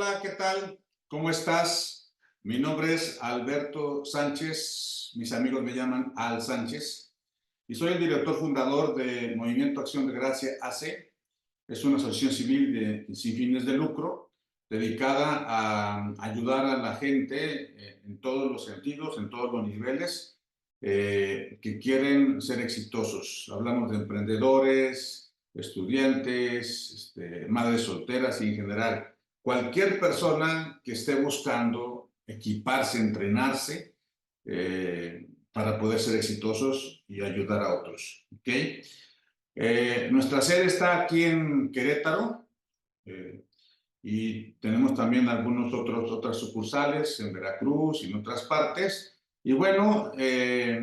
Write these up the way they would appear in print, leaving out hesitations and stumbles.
Hola, ¿qué tal? ¿Cómo estás? Mi nombre es Alberto Sánchez, mis amigos me llaman Al Sánchez, y soy el director fundador de Movimiento Acción de Gracia AC. Es una asociación civil sin fines de lucro dedicada a ayudar a la gente en todos los sentidos, en todos los niveles, que quieren ser exitosos. Hablamos de emprendedores, estudiantes, madres solteras y en general cualquier persona que esté buscando equiparse, entrenarse para poder ser exitosos y ayudar a otros. ¿Okay? Nuestra sede está aquí en Querétaro eh, y tenemos también otras sucursales en Veracruz y en otras partes. Y bueno, te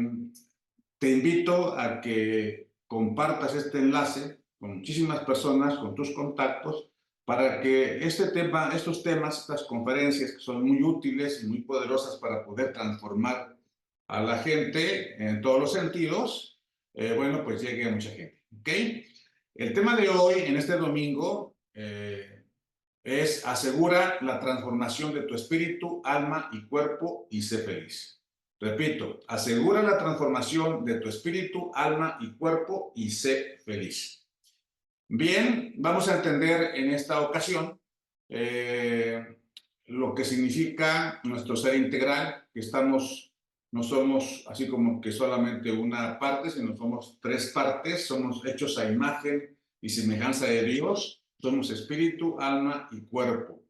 invito a que compartas este enlace con muchísimas personas, con tus contactos, para que estos temas, estas conferencias que son muy útiles y muy poderosas para poder transformar a la gente en todos los sentidos, bueno, pues llegue a mucha gente. ¿Ok? El tema de hoy, en este domingo, es asegura la transformación de tu espíritu, alma y cuerpo y sé feliz. Repito, asegura la transformación de tu espíritu, alma y cuerpo y sé feliz. Bien, vamos a entender en esta ocasión lo que significa nuestro ser integral, que no somos así como que solamente una parte, sino somos tres partes, somos hechos a imagen y semejanza de Dios, somos espíritu, alma y cuerpo.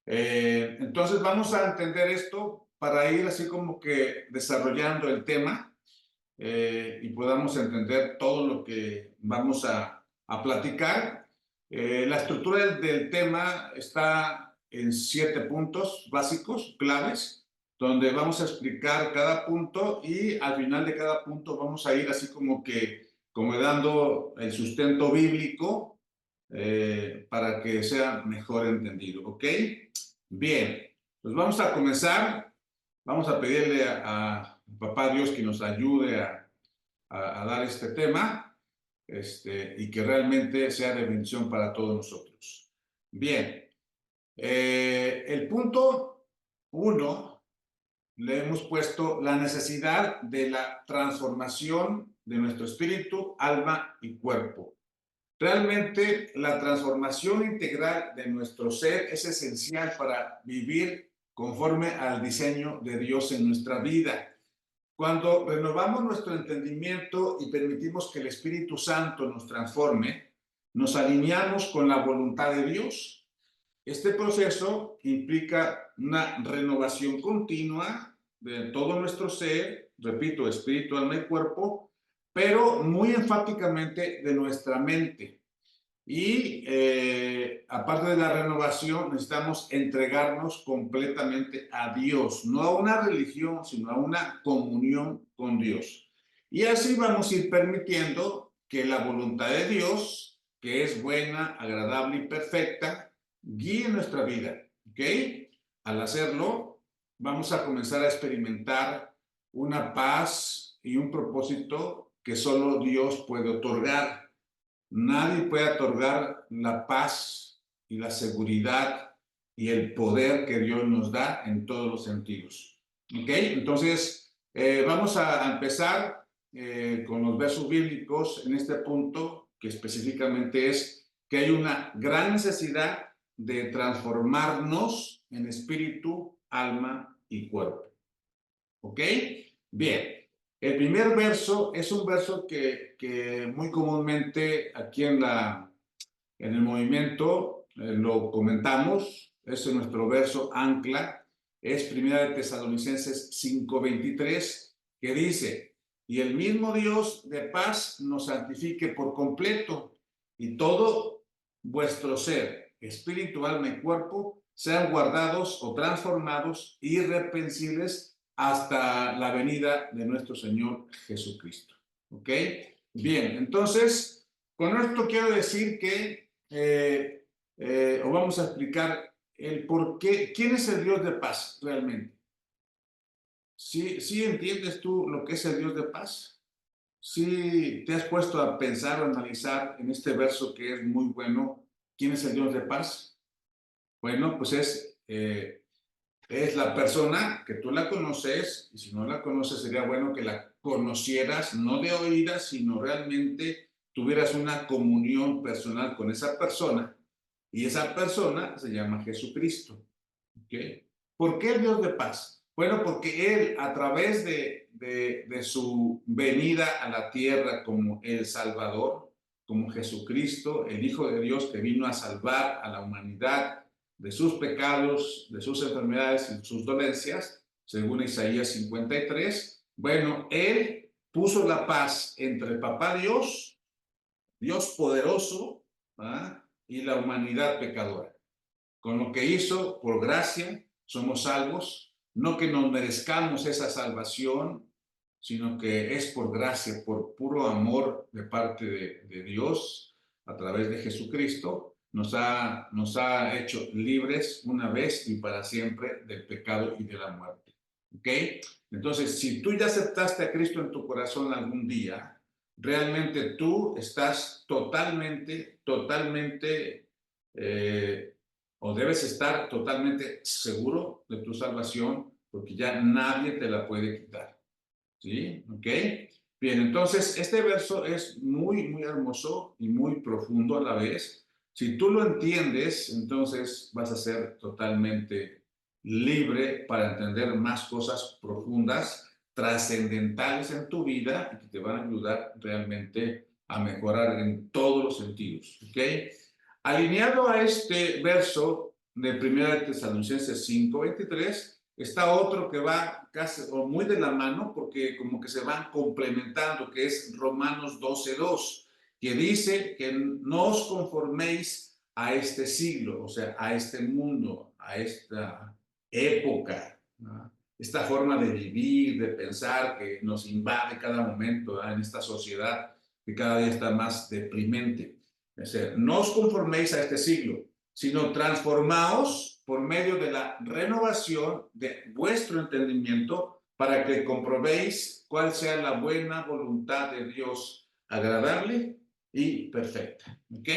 Entonces vamos a entender esto para ir así como que desarrollando el tema y podamos entender todo lo que vamos a platicar. La estructura del tema está en 7 puntos básicos, claves, donde vamos a explicar cada punto y al final de cada punto vamos a ir así como dando el sustento bíblico para que sea mejor entendido, ¿ok? Bien, pues vamos a comenzar. Vamos a pedirle a Papá Dios que nos ayude a dar este tema y que realmente sea de bendición para todos nosotros. Bien, el punto 1 le hemos puesto la necesidad de la transformación de nuestro espíritu, alma y cuerpo. Realmente la transformación integral de nuestro ser es esencial para vivir conforme al diseño de Dios en nuestra vida. Cuando renovamos nuestro entendimiento y permitimos que el Espíritu Santo nos transforme, nos alineamos con la voluntad de Dios. Este proceso implica una renovación continua de todo nuestro ser, repito, espíritu, alma y cuerpo, pero muy enfáticamente de nuestra mente. Y aparte de la renovación, necesitamos entregarnos completamente a Dios, no a una religión, sino a una comunión con Dios. Y así vamos a ir permitiendo que la voluntad de Dios, que es buena, agradable y perfecta, guíe nuestra vida. ¿Ok? Al hacerlo, vamos a comenzar a experimentar una paz y un propósito que solo Dios puede otorgar. Nadie puede otorgar la paz y la seguridad y el poder que Dios nos da en todos los sentidos. ¿Ok? Entonces, vamos a empezar con los versos bíblicos en este punto, que específicamente es que hay una gran necesidad de transformarnos en espíritu, alma y cuerpo. ¿Ok? Bien. El primer verso es un verso que muy comúnmente aquí en el movimiento lo comentamos. Es nuestro verso ancla. Es Primera de Tesalonicenses 5:23, que dice: y el mismo Dios de paz nos santifique por completo, y todo vuestro ser, espíritu, alma y cuerpo, sean guardados o transformados irreprensibles hasta la venida de nuestro Señor Jesucristo. ¿Ok? Bien, entonces, con esto quiero decir que, o vamos a explicar el por qué, quién es el Dios de paz realmente. ¿Sí entiendes tú lo que es el Dios de paz? ¿Sí te has puesto a pensar o analizar en este verso que es muy bueno, quién es el Dios de paz? Bueno, pues es es la persona que tú la conoces, y si no la conoces sería bueno que la conocieras, no de oídas, sino realmente tuvieras una comunión personal con esa persona, y esa persona se llama Jesucristo. ¿Okay? ¿Por qué Dios de paz? Bueno, porque Él, a través de su venida a la tierra como el Salvador, como Jesucristo, el Hijo de Dios que vino a salvar a la humanidad de sus pecados, de sus enfermedades y sus dolencias, según Isaías 53, bueno, Él puso la paz entre Papá Dios, Dios poderoso, ¿ah?, y la humanidad pecadora. Con lo que hizo, por gracia, somos salvos, no que nos merezcamos esa salvación, sino que es por gracia, por puro amor de parte de Dios, a través de Jesucristo, nos ha hecho libres una vez y para siempre del pecado y de la muerte. ¿Ok? Entonces, si tú ya aceptaste a Cristo en tu corazón algún día, realmente tú estás totalmente, o debes estar totalmente seguro de tu salvación, porque ya nadie te la puede quitar. ¿Sí? ¿Ok? Bien, entonces este verso es muy, muy hermoso y muy profundo a la vez. Si tú lo entiendes, entonces vas a ser totalmente libre para entender más cosas profundas, trascendentales en tu vida y que te van a ayudar realmente a mejorar en todos los sentidos. ¿Ok? Alineado a este verso de 1 Tesalonicenses 5:23, está otro que va casi o muy de la mano porque como que se van complementando, que es Romanos 12:2, que dice que no os conforméis a este siglo, o sea, a este mundo, a esta época, ¿no?, esta forma de vivir, de pensar que nos invade cada momento, ¿no?, en esta sociedad que cada día está más deprimente. Es decir, no os conforméis a este siglo, sino transformaos por medio de la renovación de vuestro entendimiento para que comprobéis cuál sea la buena voluntad de Dios, agradable y perfecta. ¿Ok?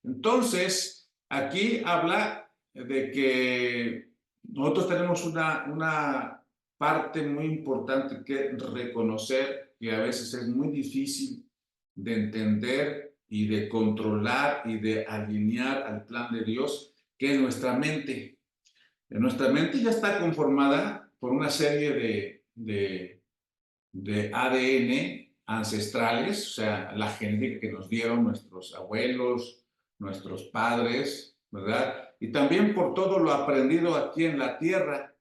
Entonces, aquí habla de que nosotros tenemos una parte muy importante que reconocer, que a veces es muy difícil de entender y de controlar y de alinear al plan de Dios, que es nuestra mente. Nuestra mente ya está conformada por una serie de ADN ancestrales, o sea, la genética que nos dieron nuestros abuelos, nuestros padres, ¿verdad? Y también por todo lo aprendido aquí en la tierra.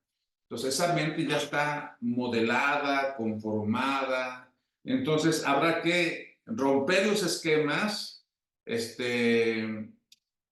Entonces, esa mente ya está modelada, conformada. Entonces, habrá que romper los esquemas,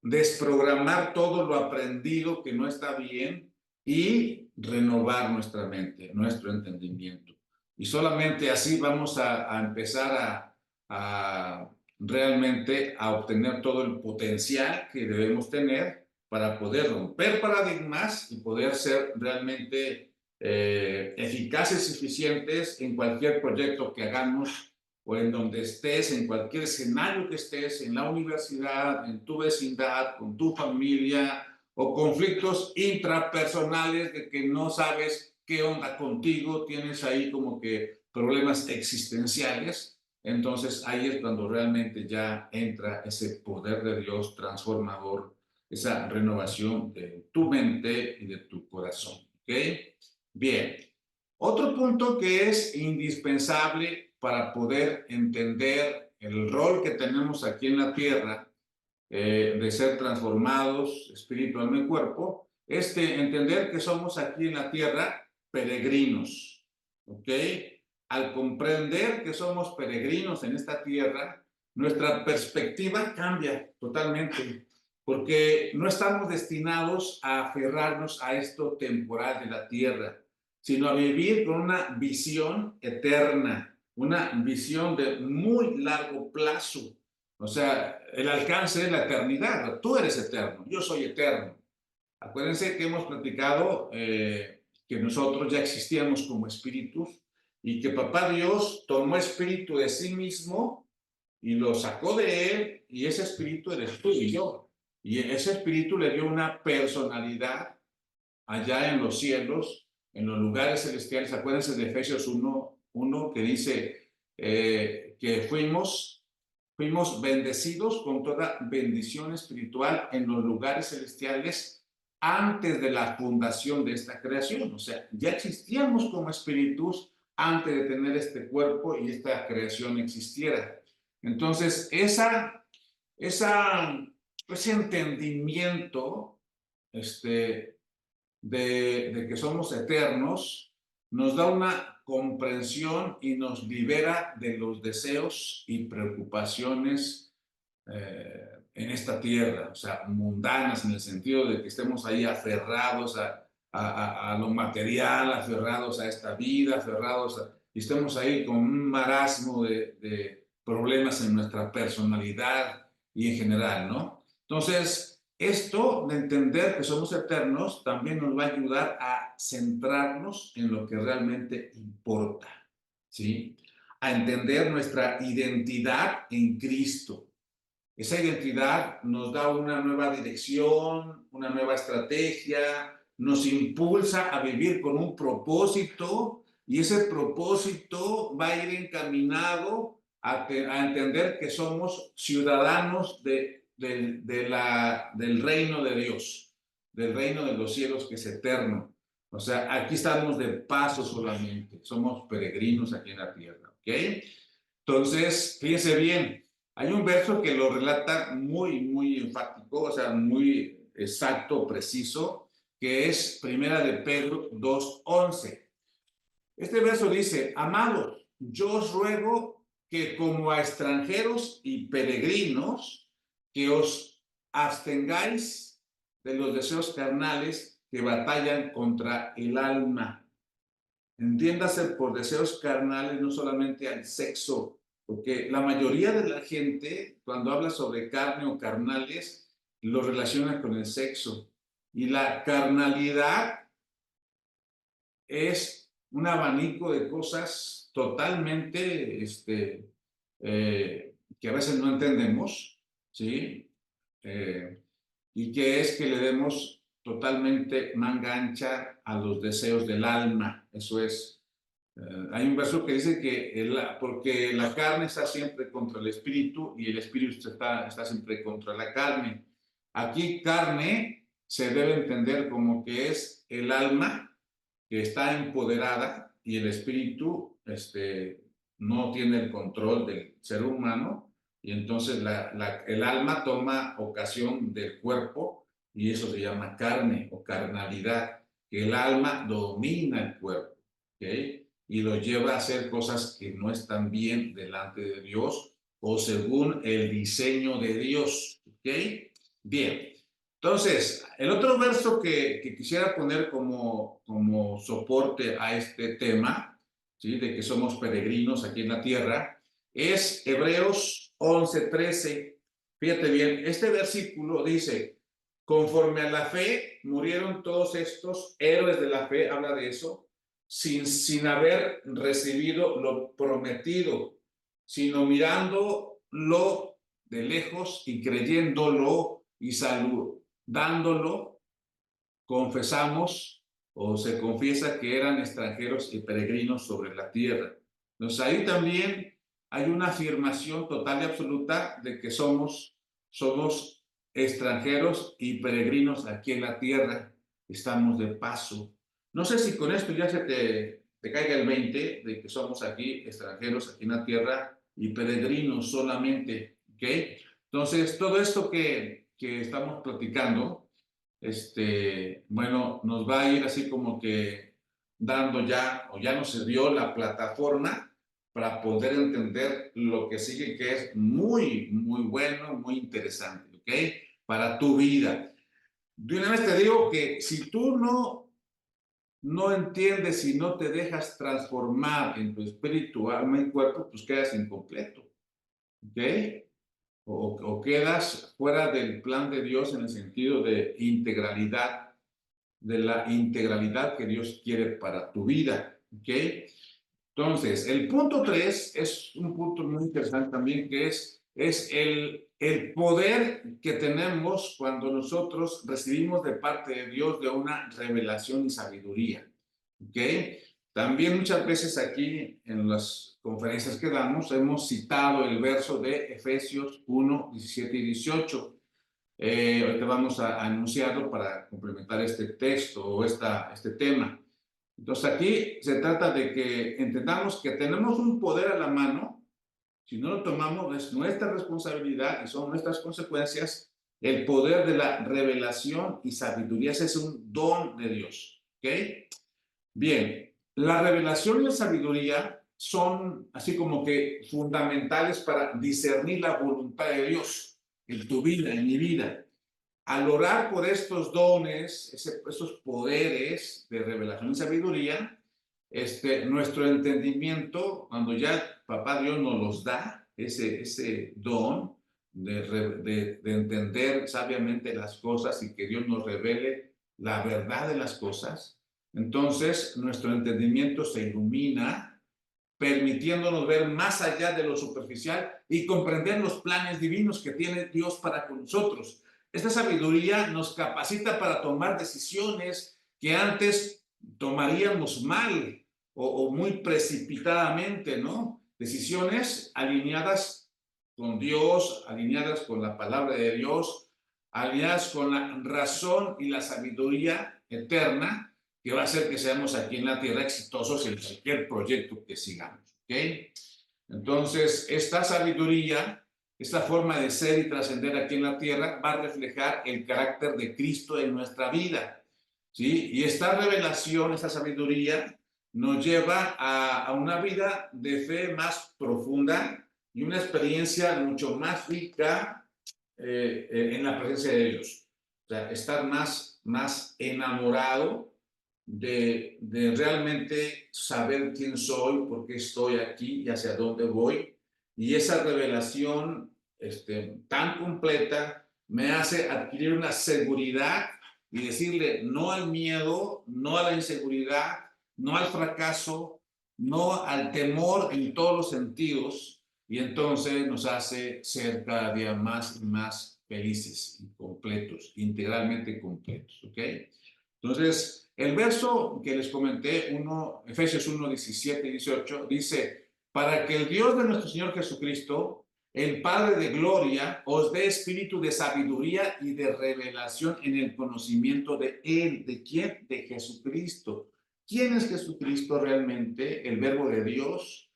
desprogramar todo lo aprendido que no está bien y renovar nuestra mente, nuestro entendimiento. Y solamente así vamos a empezar a realmente a obtener todo el potencial que debemos tener para poder romper paradigmas y poder ser realmente eficaces y eficientes en cualquier proyecto que hagamos o en donde estés, en cualquier escenario que estés, en la universidad, en tu vecindad, con tu familia, o conflictos intrapersonales de que no sabes qué onda contigo, tienes ahí como que problemas existenciales. Entonces ahí es cuando realmente ya entra ese poder de Dios transformador, esa renovación de tu mente y de tu corazón. ¿Ok? Bien. Otro punto que es indispensable para poder entender el rol que tenemos aquí en la tierra, de ser transformados espíritu, alma y cuerpo, es entender que somos aquí en la tierra peregrinos. ¿Ok? Al comprender que somos peregrinos en esta tierra, nuestra perspectiva cambia totalmente, porque no estamos destinados a aferrarnos a esto temporal de la tierra, sino a vivir con una visión eterna, una visión de muy largo plazo. O sea, el alcance de la eternidad. Tú eres eterno, yo soy eterno. Acuérdense que hemos platicado que nosotros ya existíamos como espíritus y que Papá Dios tomó espíritu de sí mismo y lo sacó de él, y ese espíritu eres tú y yo. Y ese espíritu le dio una personalidad allá en los cielos, en los lugares celestiales. Acuérdense de Efesios 1 que dice que fuimos bendecidos con toda bendición espiritual en los lugares celestiales antes de la fundación de esta creación. O sea, ya existíamos como espíritus antes de tener este cuerpo y esta creación existiera. Entonces, ese entendimiento de que somos eternos nos da una comprensión y nos libera de los deseos y preocupaciones en esta tierra, o sea, mundanas, en el sentido de que estemos ahí aferrados a lo material, aferrados a esta vida, y estemos ahí con un marasmo de problemas en nuestra personalidad y en general, ¿no? Entonces, esto de entender que somos eternos también nos va a ayudar a centrarnos en lo que realmente importa, ¿sí? A entender nuestra identidad en Cristo. Esa identidad nos da una nueva dirección, una nueva estrategia, nos impulsa a vivir con un propósito y ese propósito va a ir encaminado a entender que somos ciudadanos del reino de Dios, del reino de los cielos que es eterno. O sea, aquí estamos de paso solamente, somos peregrinos aquí en la tierra, ¿ok? Entonces, fíjense bien, hay un verso que lo relata muy enfático, o sea, muy exacto, preciso, que es Primera de Pedro 2:11. Este verso dice: amados, yo os ruego que como a extranjeros y peregrinos, que os abstengáis de los deseos carnales que batallan contra el alma. Entiéndase por deseos carnales no solamente al sexo, porque la mayoría de la gente, cuando habla sobre carne o carnales, lo relaciona con el sexo. Y la carnalidad es un abanico de cosas totalmente que a veces no entendemos, ¿sí? Y que es que le demos totalmente manga ancha a los deseos del alma. Eso es. Hay un verso que dice que porque la carne está siempre contra el espíritu y el espíritu está siempre contra la carne. Aquí carne se debe entender como que es el alma que está empoderada y el espíritu no tiene el control del ser humano y entonces el alma toma ocasión del cuerpo y eso se llama carne o carnalidad, que el alma domina el cuerpo, ¿ok? Y lo lleva a hacer cosas que no están bien delante de Dios o según el diseño de Dios, ¿ok? Bien. Entonces, el otro verso que quisiera poner como soporte a este tema, ¿sí? De que somos peregrinos aquí en la tierra, es Hebreos 11:13. Fíjate bien, este versículo dice: conforme a la fe murieron todos estos héroes de la fe, habla de eso, sin haber recibido lo prometido, sino mirándolo de lejos y creyéndolo y dándolo, confesamos o se confiesa que eran extranjeros y peregrinos sobre la tierra. Entonces ahí también hay una afirmación total y absoluta de que somos extranjeros y peregrinos aquí en la tierra, estamos de paso. No sé si con esto ya se te caiga el 20 de que somos aquí extranjeros aquí en la tierra y peregrinos solamente, ¿ok? Entonces, todo esto que estamos platicando, bueno, nos va a ir así como que dando ya, o ya nos dio la plataforma para poder entender lo que sigue, que es muy bueno, muy interesante, ¿ok? Para tu vida. De una vez te digo que si tú no entiendes y no te dejas transformar en tu espíritu, alma y cuerpo, pues quedas incompleto, ¿ok? O quedas fuera del plan de Dios en el sentido de integralidad, de la integralidad que Dios quiere para tu vida, ¿ok? Entonces, el punto 3 es un punto muy interesante también, que es es el poder que tenemos cuando nosotros recibimos de parte de Dios de una revelación y sabiduría. ¿Ok? También muchas veces aquí en las conferencias que damos hemos citado el verso de Efesios 1, 17 y 18. Ahorita vamos a anunciarlo para complementar este texto o este tema. Entonces aquí se trata de que entendamos que tenemos un poder a la mano. Si no lo tomamos, es nuestra responsabilidad y son nuestras consecuencias. El poder de la revelación y sabiduría, ese es un don de Dios. ¿Ok? Bien, la revelación y la sabiduría son así como que fundamentales para discernir la voluntad de Dios en tu vida, en mi vida. Al orar por estos dones, esos poderes de revelación y sabiduría, nuestro entendimiento, cuando ya Papá Dios nos los da, ese don de entender sabiamente las cosas y que Dios nos revele la verdad de las cosas, entonces nuestro entendimiento se ilumina, permitiéndonos ver más allá de lo superficial y comprender los planes divinos que tiene Dios para con nosotros. Esta sabiduría nos capacita para tomar decisiones que antes tomaríamos mal o muy precipitadamente, ¿no? Decisiones alineadas con Dios, alineadas con la palabra de Dios, alineadas con la razón y la sabiduría eterna que va a hacer que seamos aquí en la tierra exitosos en cualquier proyecto que sigamos. ¿Ok? Entonces, esta sabiduría, esta forma de ser y trascender aquí en la tierra va a reflejar el carácter de Cristo en nuestra vida. ¿Sí? Y esta revelación, esta sabiduría, nos lleva a una vida de fe más profunda y una experiencia mucho más rica en la presencia de Dios. O sea, estar más enamorado de realmente saber quién soy, por qué estoy aquí y hacia dónde voy. Y esa revelación tan completa me hace adquirir una seguridad y decirle no al miedo, no a la inseguridad, no al fracaso, no al temor en todos los sentidos. Y entonces nos hace ser cada día más y más felices y completos, integralmente completos. ¿Ok? Entonces, el verso que les comenté, Efesios 1, 17 y 18, dice, para que el Dios de nuestro Señor Jesucristo, el Padre de gloria, os dé espíritu de sabiduría y de revelación en el conocimiento de Él. ¿De quién? De Jesucristo. ¿Quién es Jesucristo realmente? El Verbo de Dios.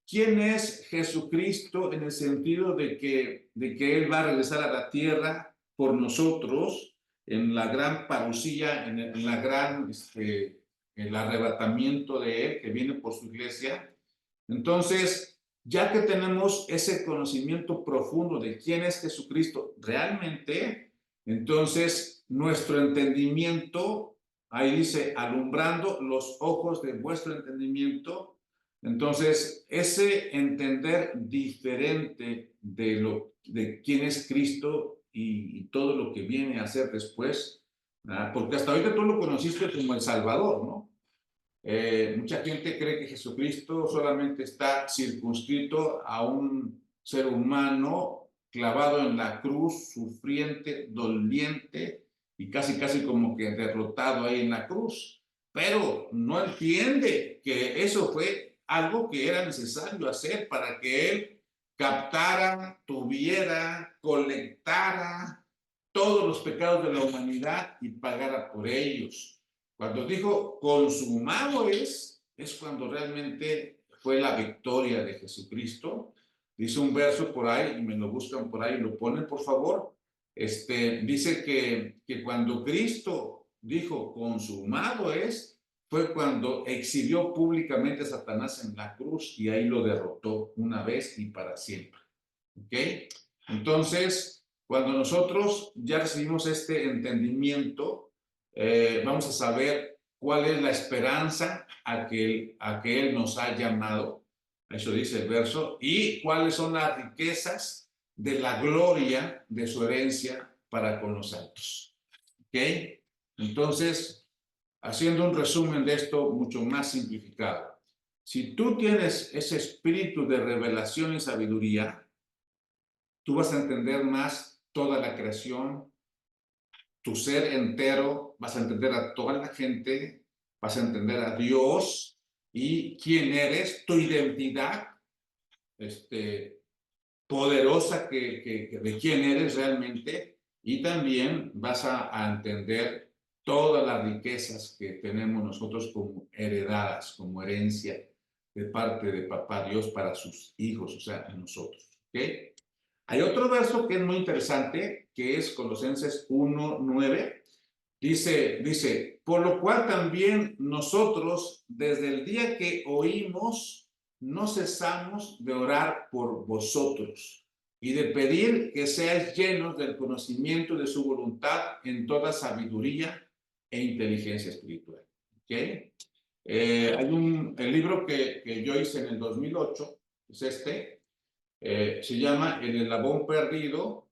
¿Quién es Jesucristo en el sentido de que Él va a regresar a la tierra por nosotros en la gran parucía, en la gran, el arrebatamiento de Él que viene por su iglesia? Entonces, ya que tenemos ese conocimiento profundo de quién es Jesucristo realmente, entonces nuestro entendimiento, ahí dice, alumbrando los ojos de vuestro entendimiento. Entonces, ese entender diferente de quién es Cristo y todo lo que viene a hacer después, porque hasta ahorita tú lo conociste como el Salvador, ¿no? Mucha gente cree que Jesucristo solamente está circunscrito a un ser humano clavado en la cruz, sufriente, doliente y casi como que derrotado ahí en la cruz. Pero no entiende que eso fue algo que era necesario hacer para que Él captara, tuviera, colectara todos los pecados de la humanidad y pagara por ellos. Cuando dijo consumado es cuando realmente fue la victoria de Jesucristo. Dice un verso por ahí, y me lo buscan por ahí, lo ponen por favor. Dice que cuando Cristo dijo consumado fue cuando exhibió públicamente a Satanás en la cruz y ahí lo derrotó una vez y para siempre. ¿Ok? Entonces, cuando nosotros ya recibimos este entendimiento, vamos a saber cuál es la esperanza a que Él nos ha llamado, eso dice el verso, y cuáles son las riquezas de la gloria de su herencia para con los santos. ¿Ok? Entonces, haciendo un resumen de esto mucho más simplificado, si tú tienes ese espíritu de revelación y sabiduría, tú vas a entender más toda la creación, tu ser entero, vas a entender a toda la gente, vas a entender a Dios y quién eres, tu identidad, poderosa de quién eres realmente, y también vas a entender todas las riquezas que tenemos nosotros como heredadas, como herencia de parte de Papá Dios para sus hijos, o sea, nosotros. ¿Ok? Hay otro verso que es muy interesante, que es Colosenses 1:9. Dice, por lo cual también nosotros, desde el día que oímos, no cesamos de orar por vosotros y de pedir que seáis llenos del conocimiento de su voluntad en toda sabiduría e inteligencia espiritual. ¿Okay? El libro que yo hice en el 2008, es se llama El eslabón perdido,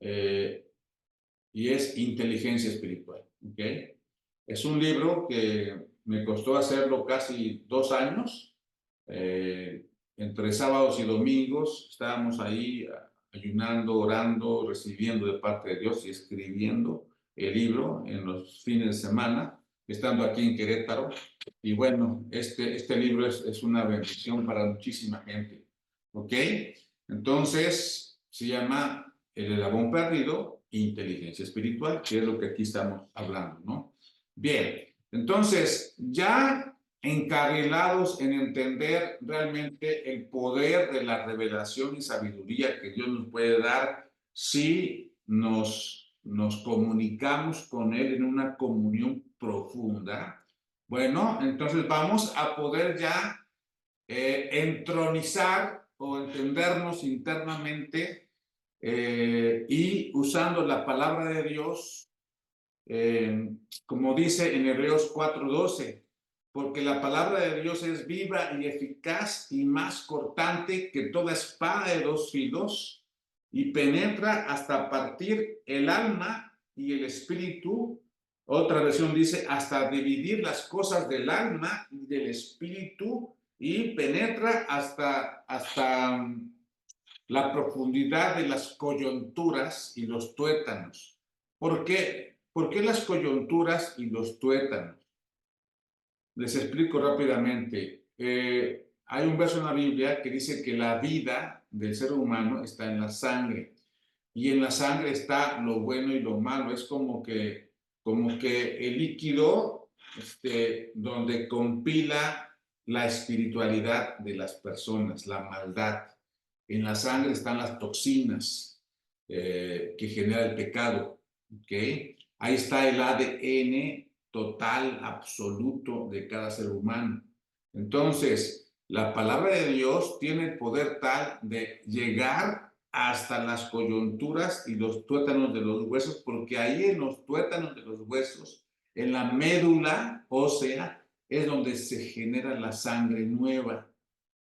y es inteligencia espiritual. ¿Okay? Es un libro que me costó hacerlo casi 2 años. Entre sábados y domingos estábamos ahí ayunando, orando, recibiendo de parte de Dios y escribiendo el libro en los fines de semana, estando aquí en Querétaro. Y bueno, este libro es una bendición para muchísima gente. ¿Ok? Entonces, se llama El eslabón perdido, inteligencia espiritual, que es lo que aquí estamos hablando, ¿no? Bien, entonces, ya encarrilados en entender realmente el poder de la revelación y sabiduría que Dios nos puede dar si nos comunicamos con Él en una comunión profunda. Bueno, entonces vamos a poder ya entronizar o entendernos internamente y usando la palabra de Dios, como dice en Hebreos 4:12, porque la palabra de Dios es viva y eficaz y más cortante que toda espada de 2 filos y penetra hasta partir el alma y el espíritu. Otra versión dice hasta dividir las cosas del alma y del espíritu, y penetra hasta la profundidad de las coyunturas y los tuétanos. ¿Por qué? ¿Por qué las coyunturas y los tuétanos? Les explico rápidamente. Hay un verso en la Biblia que dice que la vida del ser humano está en la sangre. Y en la sangre está lo bueno y lo malo. Es como que el líquido donde compila la espiritualidad de las personas, la maldad. En la sangre están las toxinas que genera el pecado. ¿Okay? Ahí está el ADN total, absoluto de cada ser humano. Entonces, la palabra de Dios tiene el poder tal de llegar hasta las coyunturas y los tuétanos de los huesos, porque ahí en los tuétanos de los huesos, en la médula ósea, es donde se genera la sangre nueva.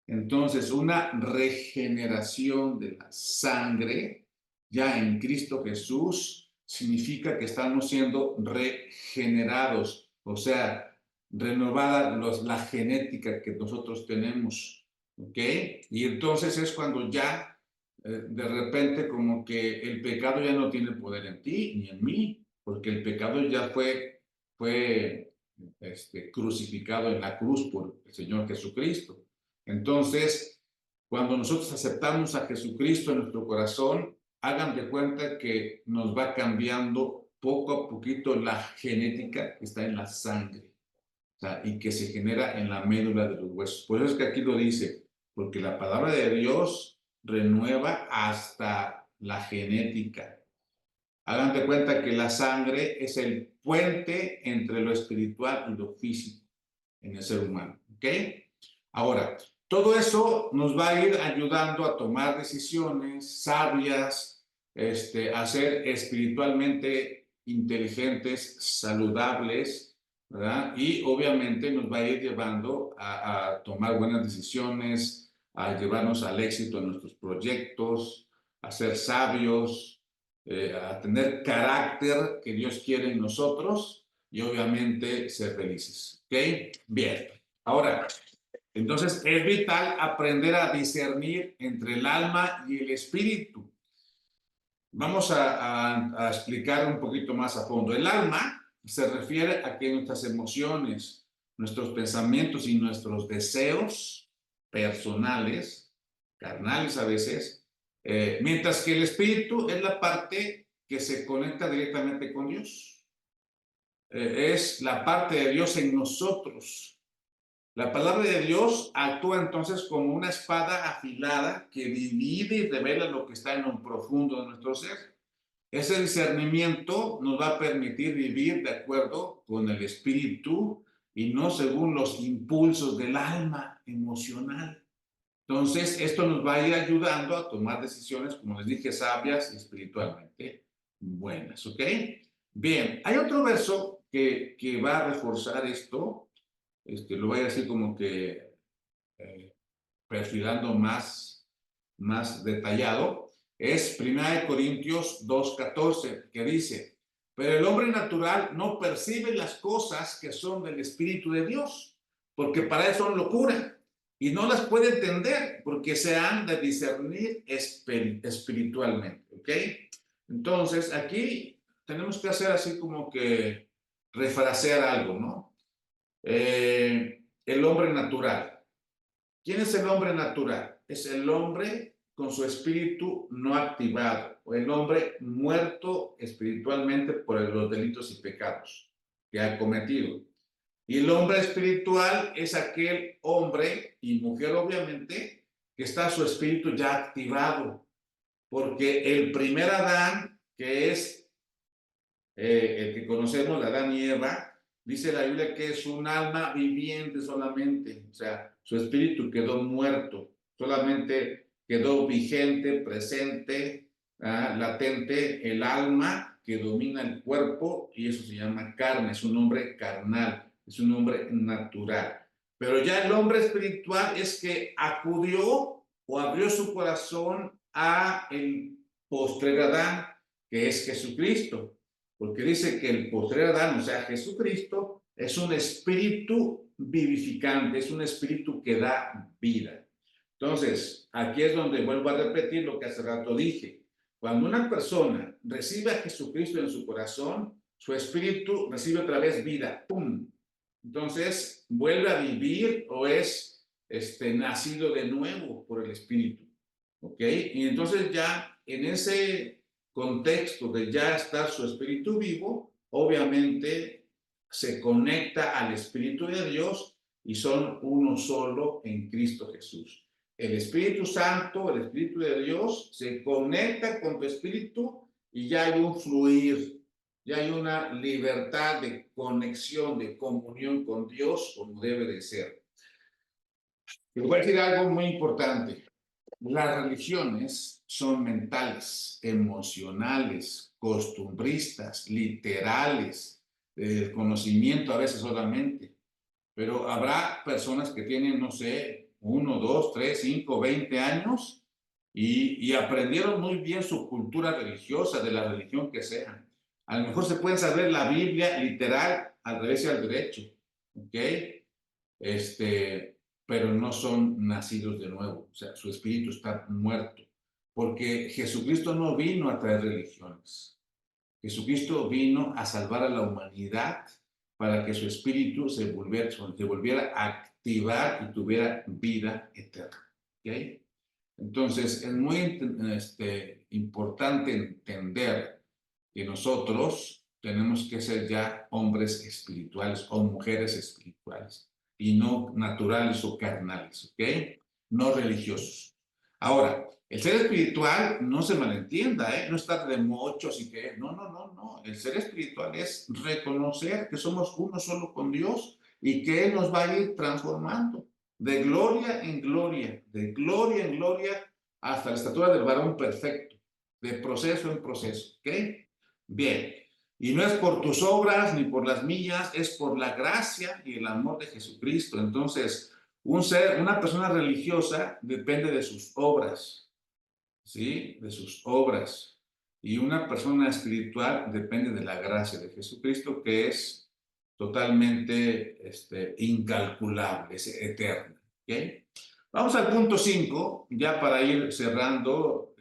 Entonces, una regeneración de la sangre ya en Cristo Jesús significa que estamos siendo regenerados, o sea, renovada la genética que nosotros tenemos, ¿ok? Y entonces es cuando ya de repente como que el pecado ya no tiene poder en ti ni en mí, porque el pecado ya fue crucificado en la cruz por el Señor Jesucristo. Entonces, cuando nosotros aceptamos a Jesucristo en nuestro corazón, hagan de cuenta que nos va cambiando poco a poquito la genética que está en la sangre, o sea, y que se genera en la médula de los huesos. Por eso es que aquí lo dice, porque la palabra de Dios renueva hasta la genética. Hagan de cuenta que la sangre es el puente entre lo espiritual y lo físico en el ser humano. ¿Ok? Ahora, todo eso nos va a ir ayudando a tomar decisiones sabias, a ser espiritualmente inteligentes, saludables, ¿verdad? Y obviamente nos va a ir llevando a tomar buenas decisiones, a llevarnos al éxito en nuestros proyectos, a ser sabios, a tener carácter que Dios quiere en nosotros y obviamente ser felices. ¿Ok? Bien. Ahora, entonces es vital aprender a discernir entre el alma y el espíritu. Vamos a explicar un poquito más a fondo. El alma se refiere a que nuestras emociones, nuestros pensamientos y nuestros deseos personales, carnales a veces, mientras que el espíritu es la parte que se conecta directamente con Dios. Es la parte de Dios en nosotros. La palabra de Dios actúa entonces como una espada afilada que divide y revela lo que está en lo profundo de nuestro ser. Ese discernimiento nos va a permitir vivir de acuerdo con el espíritu y no según los impulsos del alma emocional. Entonces, esto nos va a ir ayudando a tomar decisiones, como les dije, sabias y espiritualmente buenas, ¿ok? Bien, hay otro verso que va a reforzar esto, lo voy a decir como que perfilando más detallado, es 1 Corintios 2:14, que dice, pero el hombre natural no percibe las cosas que son del Espíritu de Dios, porque para eso son locura, y no las puede entender, porque se han de discernir espiritualmente, ¿ok? Entonces, aquí tenemos que hacer así como que refrasear algo, ¿no? El hombre natural. ¿Quién es el hombre natural? Es el hombre con su espíritu no activado, o el hombre muerto espiritualmente por los delitos y pecados que ha cometido. Y el hombre espiritual es aquel hombre y mujer, obviamente, que está su espíritu ya activado, porque el primer Adán, que es el que conocemos, Adán y Eva, dice la Biblia que es un alma viviente solamente, o sea, su espíritu quedó muerto, solamente quedó vigente, presente, latente, el alma que domina el cuerpo, y eso se llama carne, es un hombre carnal, es un hombre natural. Pero ya el hombre espiritual es que acudió o abrió su corazón a el postrer Adán, que es Jesucristo, porque dice que el postrer Adán, o sea, Jesucristo, es un espíritu vivificante, es un espíritu que da vida. Entonces, aquí es donde vuelvo a repetir lo que hace rato dije. Cuando una persona recibe a Jesucristo en su corazón, su espíritu recibe otra vez vida. ¡Pum! Entonces, vuelve a vivir o es nacido de nuevo por el espíritu. ¿Ok? Y entonces ya en ese contexto de ya estar su espíritu vivo, obviamente se conecta al Espíritu de Dios y son uno solo en Cristo Jesús. El Espíritu Santo, el Espíritu de Dios, se conecta con tu espíritu y ya hay un fluir, ya hay una libertad de conexión, de comunión con Dios como debe de ser. Les voy a decir algo muy importante. Las religiones son mentales, emocionales, costumbristas, literales, de conocimiento a veces solamente, pero habrá personas que tienen, no sé, 1, 2, 3, 5, 20 años y aprendieron muy bien su cultura religiosa, de la religión que sea. A lo mejor se pueden saber la Biblia literal al revés y al derecho, ¿ok? Pero no son nacidos de nuevo, o sea, su espíritu está muerto, porque Jesucristo no vino a traer religiones. Jesucristo vino a salvar a la humanidad para que su espíritu se volviera a activar y tuviera vida eterna. ¿Okay? Entonces, es muy importante entender que nosotros tenemos que ser ya hombres espirituales o mujeres espirituales y no naturales o carnales, ¿ok? No religiosos. Ahora, el ser espiritual no se malentienda, ¿eh? No estar de mochos y que, no. El ser espiritual es reconocer que somos uno solo con Dios y que Él nos va a ir transformando de gloria en gloria, de gloria en gloria, hasta la estatura del varón perfecto, de proceso en proceso, ¿ok? Bien, y no es por tus obras ni por las mías, es por la gracia y el amor de Jesucristo. Entonces, una persona religiosa depende de sus obras, ¿sí? De sus obras. Y una persona espiritual depende de la gracia de Jesucristo, que es totalmente incalculable, es eterna. ¿Okay? Vamos al punto 5, ya para ir cerrando,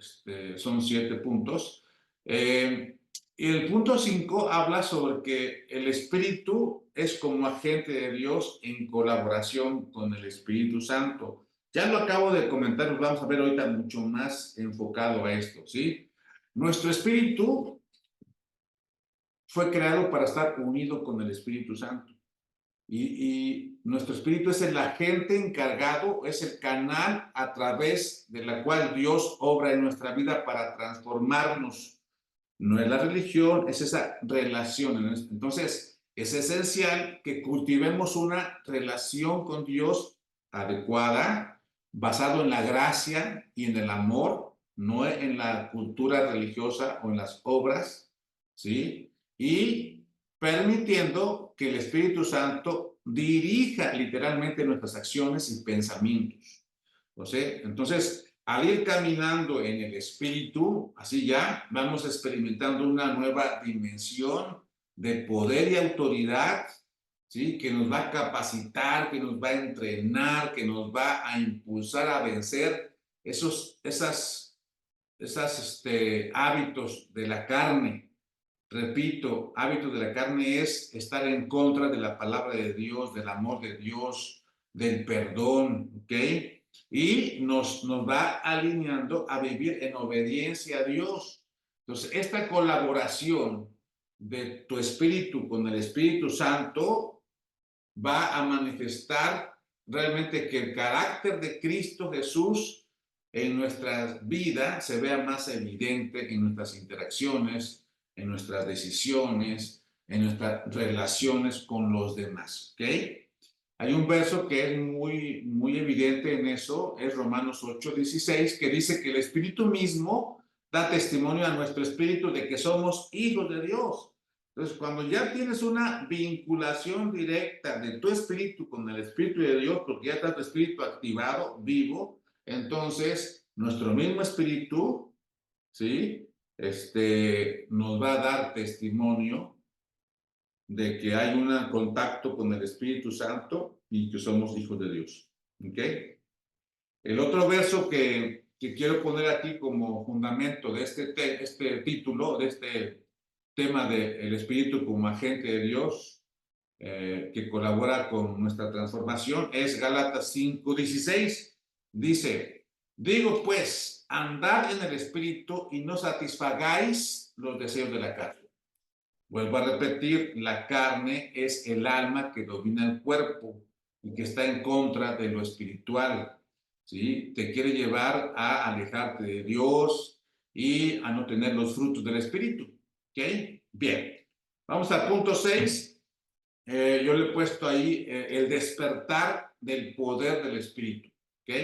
son 7 puntos. Y el punto 5 habla sobre que el Espíritu es como agente de Dios en colaboración con el Espíritu Santo. Ya lo acabo de comentar, nos vamos a ver ahorita mucho más enfocado a esto, ¿sí? Nuestro espíritu fue creado para estar unido con el Espíritu Santo. Y nuestro espíritu es el agente encargado, es el canal a través de la cual Dios obra en nuestra vida para transformarnos. No es la religión, es esa relación. Entonces, es esencial que cultivemos una relación con Dios adecuada, basado en la gracia y en el amor, no en la cultura religiosa o en las obras, ¿sí? Y permitiendo que el Espíritu Santo dirija literalmente nuestras acciones y pensamientos. ¿No sé? Entonces, al ir caminando en el Espíritu, así ya vamos experimentando una nueva dimensión de poder y autoridad, ¿sí? Que nos va a capacitar, que nos va a entrenar, que nos va a impulsar a vencer esas hábitos de la carne. Repito, hábitos de la carne es estar en contra de la palabra de Dios, del amor de Dios, del perdón, ¿ok? Y nos va alineando a vivir en obediencia a Dios. Entonces, esta colaboración de tu espíritu con el Espíritu Santo va a manifestar realmente que el carácter de Cristo Jesús en nuestra vida se vea más evidente en nuestras interacciones, en nuestras decisiones, en nuestras relaciones con los demás, ¿ok? Hay un verso que es muy evidente en eso, es Romanos 8:16, que dice que el Espíritu mismo da testimonio a nuestro espíritu de que somos hijos de Dios. Entonces, cuando ya tienes una vinculación directa de tu espíritu con el Espíritu de Dios, porque ya está tu espíritu activado, vivo, entonces nuestro mismo espíritu, ¿sí? Nos va a dar testimonio de que hay un contacto con el Espíritu Santo y que somos hijos de Dios. ¿Ok? El otro verso que quiero poner aquí como fundamento de este título, de este tema del Espíritu como agente de Dios, que colabora con nuestra transformación, es Gálatas 5:16. Dice, digo pues, andad en el Espíritu y no satisfagáis los deseos de la carne. Vuelvo a repetir, la carne es el alma que domina el cuerpo y que está en contra de lo espiritual, ¿sí? Te quiere llevar a alejarte de Dios y a no tener los frutos del Espíritu, ¿ok? Bien, vamos al punto 6. Yo le he puesto ahí el despertar del poder del Espíritu, ¿ok?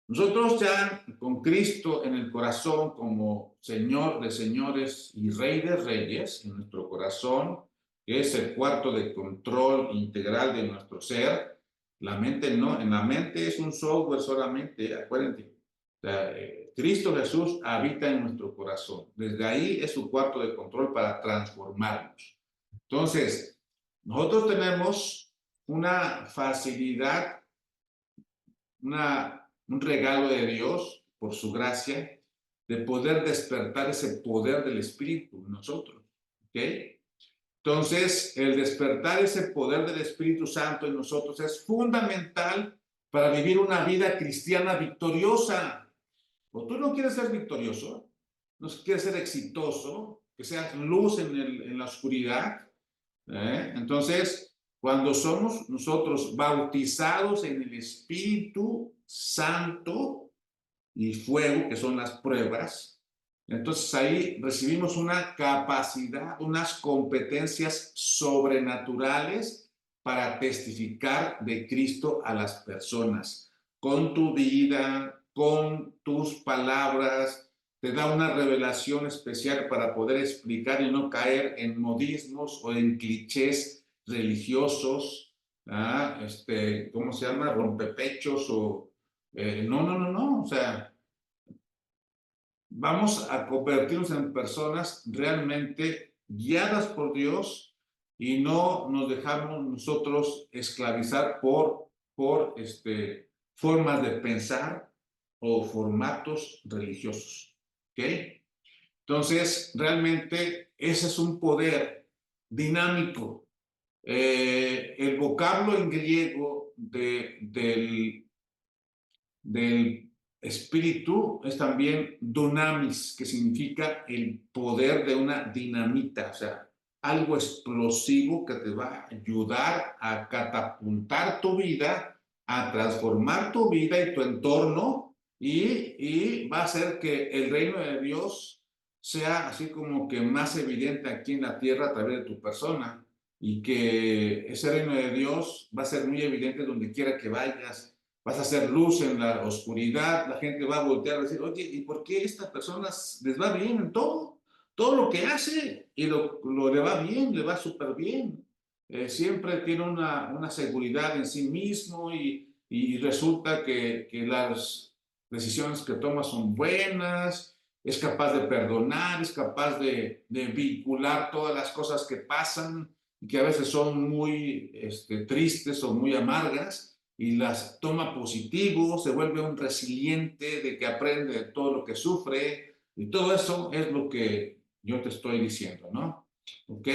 Nosotros ya con Cristo en el corazón como Señor de señores y Rey de reyes en nuestro corazón, que es el cuarto de control integral de nuestro ser, la mente no, en la mente es un software solamente, acuérdense. O sea, Cristo Jesús habita en nuestro corazón. Desde ahí es su cuarto de control para transformarnos. Entonces, nosotros tenemos una facilidad, un regalo de Dios, por su gracia, de poder despertar ese poder del Espíritu en nosotros. ¿Ok? Entonces, el despertar ese poder del Espíritu Santo en nosotros es fundamental para vivir una vida cristiana victoriosa. ¿O tú no quieres ser victorioso? ¿No quieres ser exitoso? Que seas luz en la oscuridad. Entonces, cuando somos nosotros bautizados en el Espíritu Santo y fuego, que son las pruebas, entonces ahí recibimos una capacidad, unas competencias sobrenaturales para testificar de Cristo a las personas, con tu vida, con tus palabras. Te da una revelación especial para poder explicar y no caer en modismos o en clichés religiosos, ¿cómo se llama? Rompepechos o... no, o sea, vamos a convertirnos en personas realmente guiadas por Dios y no nos dejamos nosotros esclavizar por formas de pensar o formatos religiosos. ¿Ok? Entonces, realmente ese es un poder dinámico. El vocablo en griego del espíritu es también dunamis, que significa el poder de una dinamita, o sea, algo explosivo que te va a ayudar a catapultar tu vida, a transformar tu vida y tu entorno, y va a hacer que el reino de Dios sea así como que más evidente aquí en la tierra a través de tu persona, y que ese reino de Dios va a ser muy evidente donde quiera que vayas. Vas a hacer luz en la oscuridad, la gente va a voltear a decir, oye, ¿y por qué a estas personas les va bien en todo? Todo lo que hace y le va bien, le va súper bien. Siempre tiene una seguridad en sí mismo y resulta que las decisiones que toma son buenas, es capaz de perdonar, es capaz de vincular todas las cosas que pasan y que a veces son muy tristes o muy amargas y las toma positivo, se vuelve un resiliente de que aprende de todo lo que sufre y todo eso es lo que yo te estoy diciendo, ¿no? ¿Ok?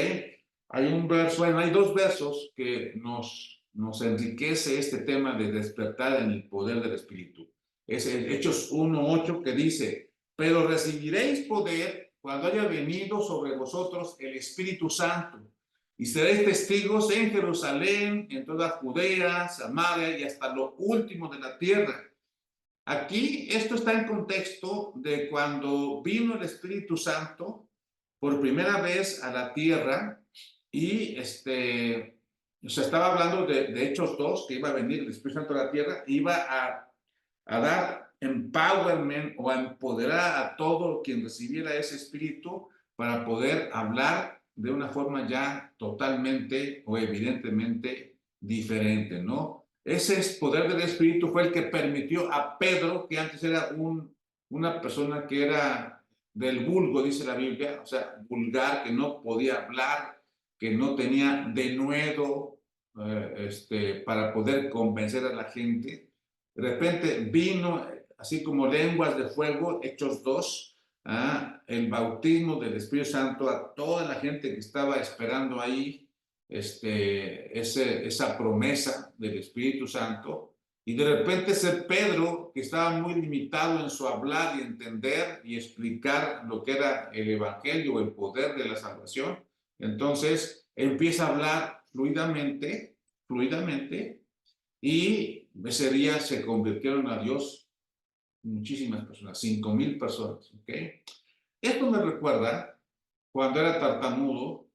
Hay un verso, bueno, hay dos versos que nos enriquece este tema de despertar en el poder del Espíritu. Es el Hechos 1:8 que dice, pero recibiréis poder cuando haya venido sobre vosotros el Espíritu Santo y seréis testigos en Jerusalén, en toda Judea, Samaria y hasta lo último de la tierra. Aquí esto está en contexto de cuando vino el Espíritu Santo por primera vez a la tierra y se estaba hablando de Hechos 2, que iba a venir el Espíritu Santo a la tierra, iba a dar empowerment o a empoderar a todo quien recibiera ese Espíritu para poder hablar de una forma ya totalmente o evidentemente diferente, ¿no? Ese poder del Espíritu fue el que permitió a Pedro, que antes era una persona que era del vulgo, dice la Biblia, o sea, vulgar, que no podía hablar, que no tenía denuedo para poder convencer a la gente. De repente vino, así como lenguas de fuego, Hechos 2, el bautismo del Espíritu Santo a toda la gente que estaba esperando ahí esa promesa del Espíritu Santo. Y de repente ese Pedro, que estaba muy limitado en su hablar y entender y explicar lo que era el Evangelio, el poder de la salvación, entonces empieza a hablar fluidamente, y ese día se convirtieron a Dios muchísimas personas, 5,000 personas. ¿Okay? Esto me recuerda cuando era tartamudo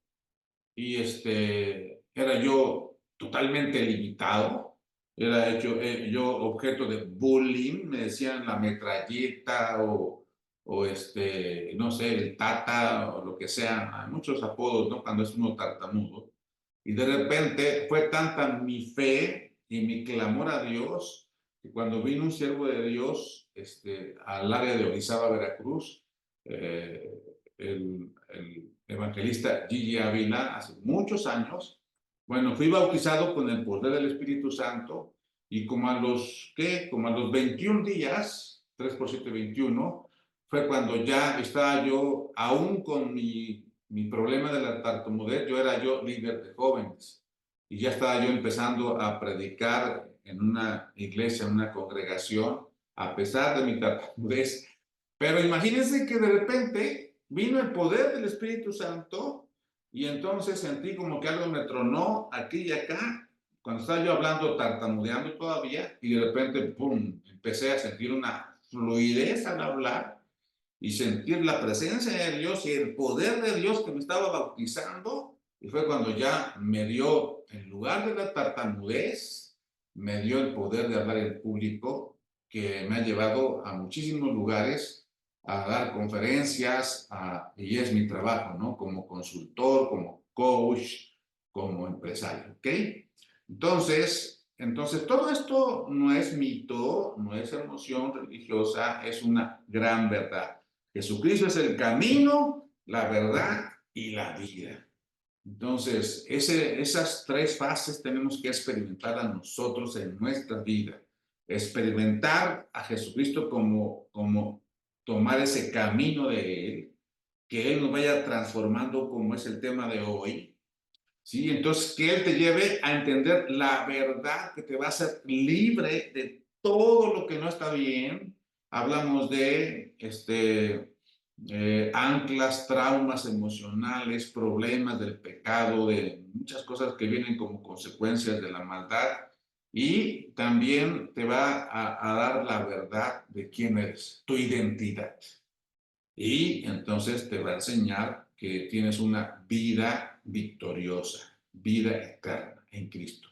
y era yo totalmente limitado, era hecho yo objeto de bullying, me decían la metralleta o no sé, el tata o lo que sea, hay muchos apodos, ¿no? Cuando es uno tartamudo. Y de repente fue tanta mi fe y mi clamor a Dios que cuando vino un siervo de Dios al área de Orizaba, Veracruz, el evangelista Gigi Ávila, hace muchos años, bueno, fui bautizado con el poder del Espíritu Santo y como a los 21 días, 3 por 7, 21, fue cuando ya estaba yo, aún con mi problema de la tartamudez, yo líder de jóvenes y ya estaba yo empezando a predicar en una iglesia, en una congregación, a pesar de mi tartamudez. Pero imagínense que de repente vino el poder del Espíritu Santo y entonces sentí como que algo me tronó aquí y acá, cuando estaba yo hablando, tartamudeando todavía, y de repente, ¡pum!, empecé a sentir una fluidez al hablar y sentir la presencia de Dios y el poder de Dios que me estaba bautizando. Y fue cuando ya me dio, en lugar de la tartamudez, me dio el poder de hablar en público, que me ha llevado a muchísimos lugares a dar conferencias, y es mi trabajo, ¿no? Como consultor, como coach, como empresario, ¿ok? Entonces, todo esto no es mito, no es emoción religiosa, es una gran verdad. Jesucristo es el camino, la verdad y la vida. Entonces, esas tres fases tenemos que experimentar a nosotros en nuestra vida. Experimentar a Jesucristo como tomar ese camino de Él, que Él nos vaya transformando como es el tema de hoy, ¿sí? Entonces, que Él te lleve a entender la verdad que te va a hacer libre de todo lo que no está bien. Hablamos de anclas, traumas emocionales, problemas del pecado, de muchas cosas que vienen como consecuencias de la maldad. Y también te va a dar la verdad de quién eres, tu identidad. Y entonces te va a enseñar que tienes una vida victoriosa, vida eterna en Cristo.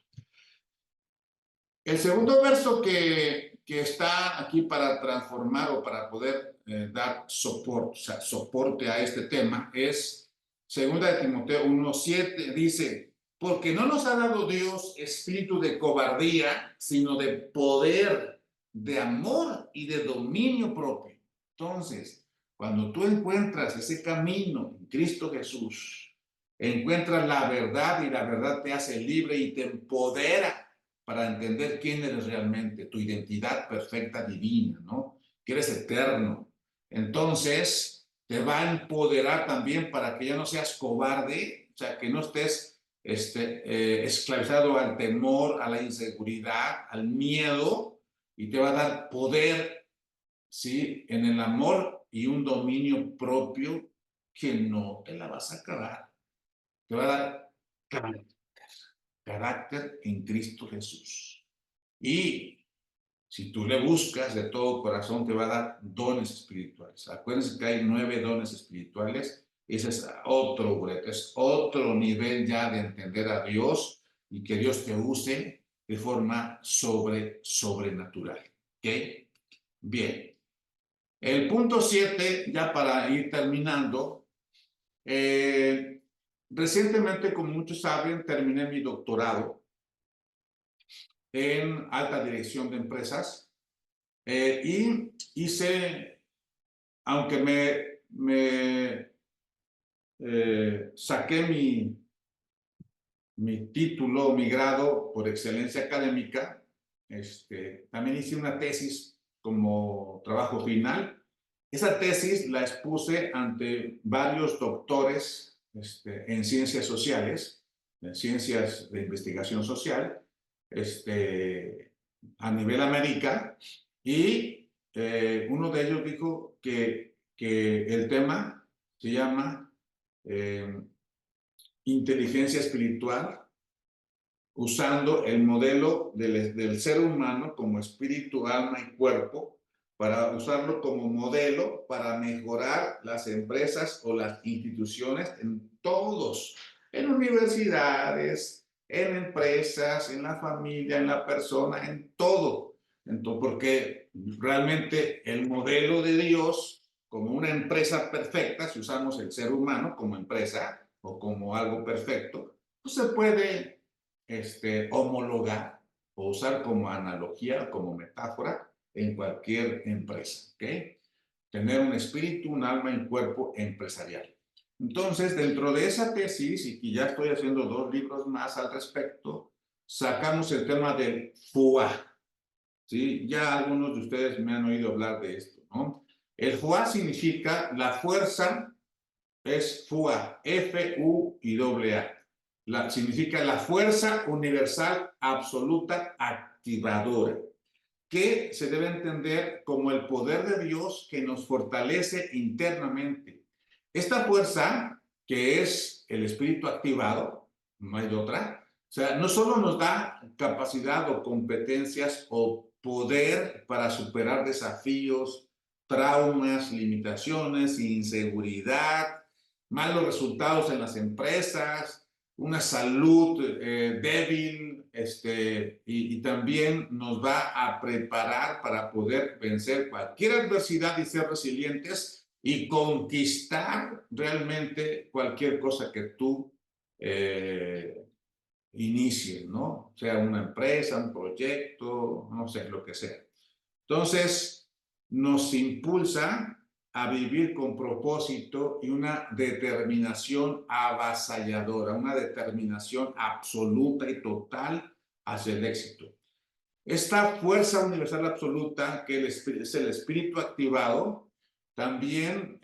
El segundo verso que está aquí para transformar o para poder dar soporte, o sea, soporte a este tema es 2 de Timoteo 1:7, dice, porque no nos ha dado Dios espíritu de cobardía, sino de poder, de amor y de dominio propio. Entonces, cuando tú encuentras ese camino en Cristo Jesús, encuentras la verdad y la verdad te hace libre y te empodera para entender quién eres realmente, tu identidad perfecta divina, ¿no? Que eres eterno. Entonces, te va a empoderar también para que ya no seas cobarde, o sea, que no estés esclavizado al temor, a la inseguridad, al miedo, y te va a dar poder, ¿sí? En el amor y un dominio propio que no te la vas a acabar. Te va a dar carácter en Cristo Jesús. Y si tú le buscas de todo corazón, te va a dar dones espirituales. Acuérdense que hay 9 dones espirituales. Ese es otro boleto, es otro nivel ya de entender a Dios y que Dios te use de forma sobrenatural. ¿Ok? Bien. El punto 7, ya para ir terminando. Recientemente, como muchos saben, terminé mi doctorado en alta dirección de empresas. Y hice, aunque saqué mi título, mi grado por excelencia académica, también hice una tesis como trabajo final. Esa tesis la expuse ante varios doctores en ciencias sociales, en ciencias de investigación social, a nivel América, y uno de ellos dijo que el tema se llama inteligencia espiritual, usando el modelo del ser humano como espíritu, alma y cuerpo, para usarlo como modelo para mejorar las empresas o las instituciones en todos, en universidades, en empresas, en la familia, en la persona, en todo. Entonces, porque realmente el modelo de Dios, como una empresa perfecta, si usamos el ser humano como empresa o como algo perfecto, pues se puede homologar o usar como analogía, como metáfora en cualquier empresa, ¿ok? Tener un espíritu, un alma y un cuerpo empresarial. Entonces, dentro de esa tesis, y ya estoy haciendo 2 libros más al respecto, sacamos el tema del FUA, ¿sí? Ya algunos de ustedes me han oído hablar de esto, ¿no? El FUA significa la fuerza, es FUA, F-U-I-A. Significa la fuerza universal absoluta activadora, que se debe entender como el poder de Dios que nos fortalece internamente. Esta fuerza, que es el espíritu activado, no hay otra, o sea, no solo nos da capacidad o competencias o poder para superar desafíos, traumas, limitaciones, inseguridad, malos resultados en las empresas, una salud débil, y también nos va a preparar para poder vencer cualquier adversidad y ser resilientes y conquistar realmente cualquier cosa que tú inicies, ¿no? Sea una empresa, un proyecto, no sé, lo que sea. Entonces, nos impulsa a vivir con propósito y una determinación avasalladora, una determinación absoluta y total hacia el éxito. Esta fuerza universal absoluta, que es el espíritu activado, también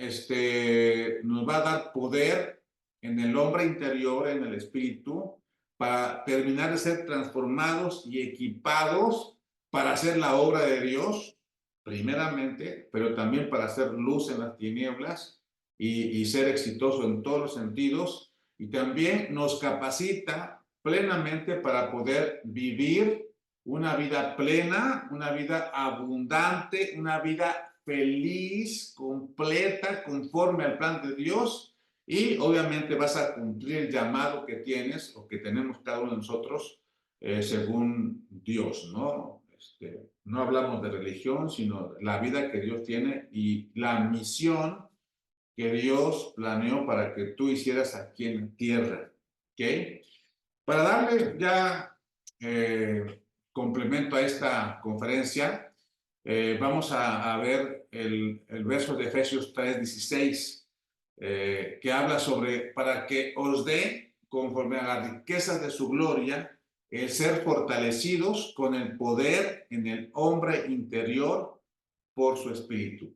nos va a dar poder en el hombre interior, en el espíritu, para terminar de ser transformados y equipados para hacer la obra de Dios, primeramente, pero también para hacer luz en las tinieblas y ser exitoso en todos los sentidos. Y también nos capacita plenamente para poder vivir una vida plena, una vida abundante, una vida feliz, completa, conforme al plan de Dios. Y obviamente vas a cumplir el llamado que tienes o que tenemos cada uno de nosotros según Dios, ¿no? No hablamos de religión, sino la vida que Dios tiene y la misión que Dios planeó para que tú hicieras aquí en la tierra. ¿Ok? Para darle ya complemento a esta conferencia, vamos a ver el verso de Efesios 3:16, que habla sobre para que os dé, conforme a las riquezas de su gloria, el ser fortalecidos con el poder en el hombre interior por su espíritu.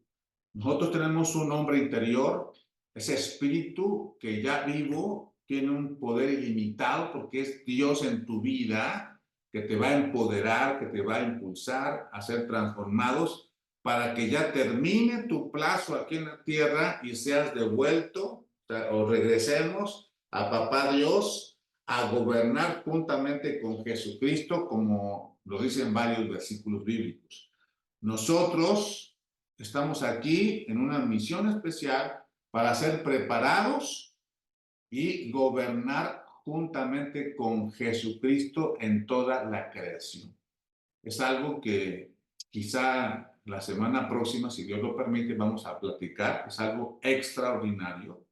Nosotros tenemos un hombre interior, ese espíritu que ya vivo tiene un poder ilimitado porque es Dios en tu vida que te va a empoderar, que te va a impulsar a ser transformados para que ya termine tu plazo aquí en la tierra y seas devuelto o regresemos a Papá Dios a gobernar juntamente con Jesucristo, como lo dicen varios versículos bíblicos. Nosotros estamos aquí en una misión especial para ser preparados y gobernar juntamente con Jesucristo en toda la creación. Es algo que quizá la semana próxima, si Dios lo permite, vamos a platicar. Es algo extraordinario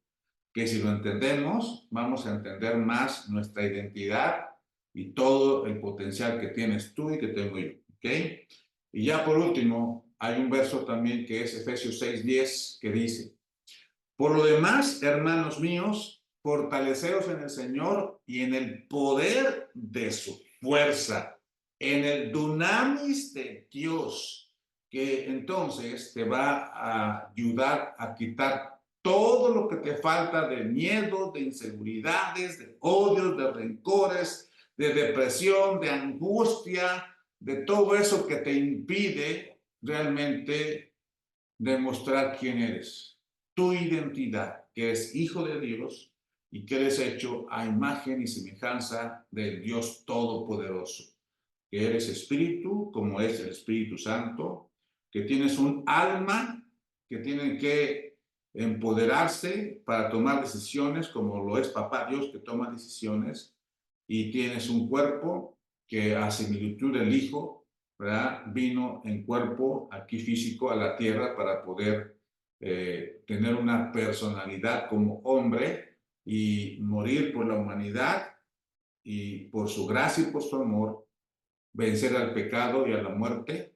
que si lo entendemos, vamos a entender más nuestra identidad y todo el potencial que tienes tú y que tengo yo. ¿Ok? Y ya por último, hay un verso también que es Efesios 6:10 que dice, por lo demás, hermanos míos, fortaleceos en el Señor y en el poder de su fuerza, en el dunamis de Dios, que entonces te va a ayudar a quitar todo lo que te falta de miedo, de inseguridades, de odios, de rencores, de depresión, de angustia, de todo eso que te impide realmente demostrar quién eres, tu identidad, que eres hijo de Dios y que eres hecho a imagen y semejanza del Dios Todopoderoso, que eres espíritu, como es el Espíritu Santo, que tienes un alma que tiene que empoderarse para tomar decisiones, como lo es Papá Dios que toma decisiones, y tienes un cuerpo que a similitud del Hijo, ¿verdad? Vino en cuerpo aquí físico a la tierra para poder tener una personalidad como hombre y morir por la humanidad y por su gracia y por su amor vencer al pecado y a la muerte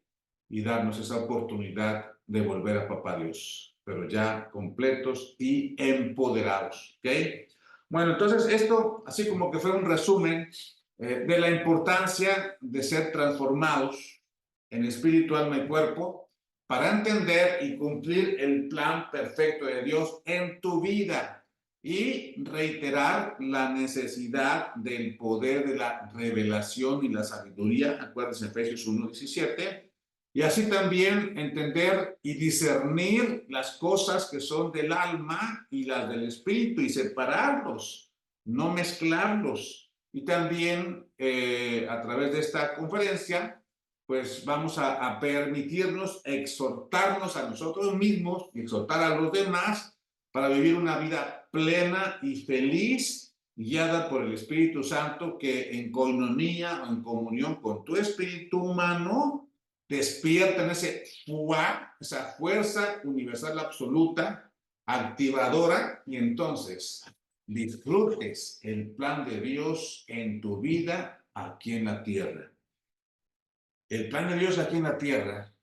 y darnos esa oportunidad de volver a Papá Dios, pero ya completos y empoderados. ¿Ok? Bueno, entonces esto así como que fue un resumen de la importancia de ser transformados en espíritu, alma y cuerpo para entender y cumplir el plan perfecto de Dios en tu vida y reiterar la necesidad del poder de la revelación y la sabiduría, acuérdense Efesios 1:17, y así también entender y discernir las cosas que son del alma y las del espíritu y separarlos, no mezclarlos. Y también a través de esta conferencia, pues vamos a permitirnos exhortarnos a nosotros mismos y exhortar a los demás para vivir una vida plena y feliz, guiada por el Espíritu Santo, que en coinonía o en comunión con tu espíritu humano despiertan esa fuerza universal absoluta, activadora, y entonces disfrutes el plan de Dios en tu vida aquí en la tierra. El plan de Dios aquí en la tierra,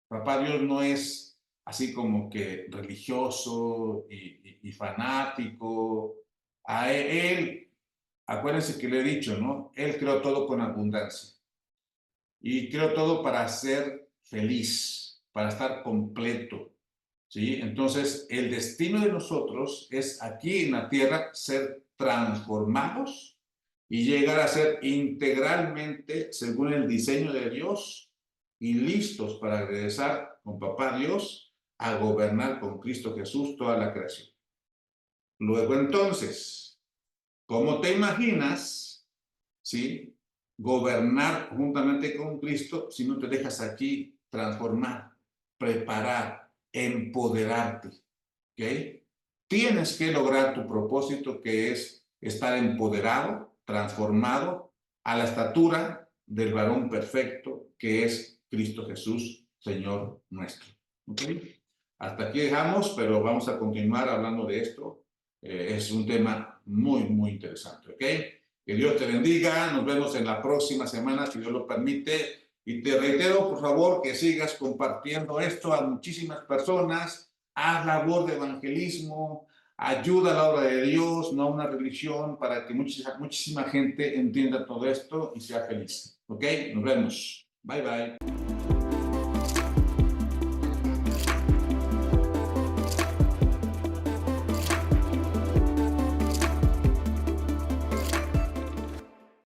Papá Dios no es así como que religioso y fanático. A él, acuérdense que le he dicho, ¿no? Él creó todo con abundancia. Y creó todo para ser feliz, para estar completo. ¿sí? Entonces, el destino de nosotros es aquí en la tierra ser transformados y llegar a ser integralmente según el diseño de Dios y listos para regresar con Papá Dios a gobernar con Cristo Jesús toda la creación. Luego entonces, ¿cómo te imaginas, sí, gobernar juntamente con Cristo si no te dejas aquí transformar, preparar, empoderarte? ¿Ok? Tienes que lograr tu propósito, que es estar empoderado, transformado a la estatura del varón perfecto, que es Cristo Jesús, Señor nuestro. ¿Ok? Hasta aquí dejamos, pero vamos a continuar hablando de esto. Es un tema muy, muy interesante. ¿Ok? Que Dios te bendiga. Nos vemos en la próxima semana, si Dios lo permite. Y te reitero, por favor, que sigas compartiendo esto a muchísimas personas. Haz labor de evangelismo, ayuda a la obra de Dios, no a una religión, para que muchísima gente entienda todo esto y sea feliz. ¿Ok? Nos vemos. Bye, bye.